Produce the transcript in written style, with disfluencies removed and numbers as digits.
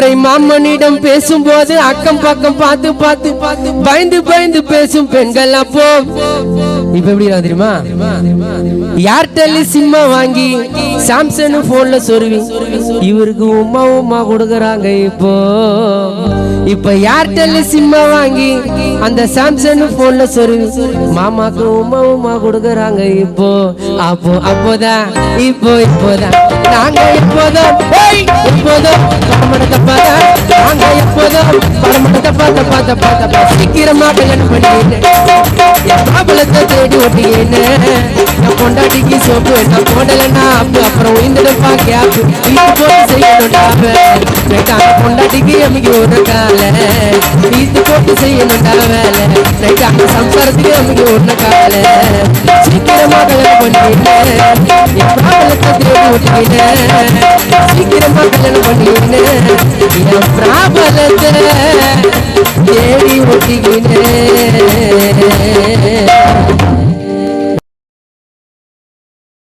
முறை மாமனிடம் பேசும்போது அக்கம் பக்கம் பார்த்து பார்த்து பயந்து பயந்து பேசும் பெண்கள் அப்போ இப்ப எப்படி தெரியுமா? ஏர்டெல் சிம்ம வாங்கி சாம்சங் போன்ல சொருவி இவருக்கு உமா உமா கொடுக்கறாங்க. இப்ப ஏர்டெல் சிம்ம வாங்கி அந்த சாம்சங் போன்ல சொருவி மாமாக்கு உமா உமா கொடுக்கறாங்க. அப்போதான் நாங்க எப்போதும் நாங்க எப்போதும் சீக்கிரமா கல்யாணம் பண்ணிட்டு தேடி ஓட்டின்னு பொண்டாட்டிக்கு சோப்பு நான் போடலன்னா அப்புறம் உயிர்ந்துடுப்பா கேப்பு வீட்டு போட்டு செய்யணும்டா பொண்டாட்டிக்கு அம்மிக்கு ஒரு கால வீட்டு போட்டு செய்யணும்டா வேலை நைட்டாங்க சம்சாரத்துக்கு அம்மிக்கு ஒரு கால சீக்கிரமா கல்யாணம் பண்ணிட்டு தேடி ஓட்டிக்கின்னு சீக்கிரமா கல்யாணம் பண்ணிக்கின்னு என் பிராபலத்தை தேடி ஓட்டிக்கின்னு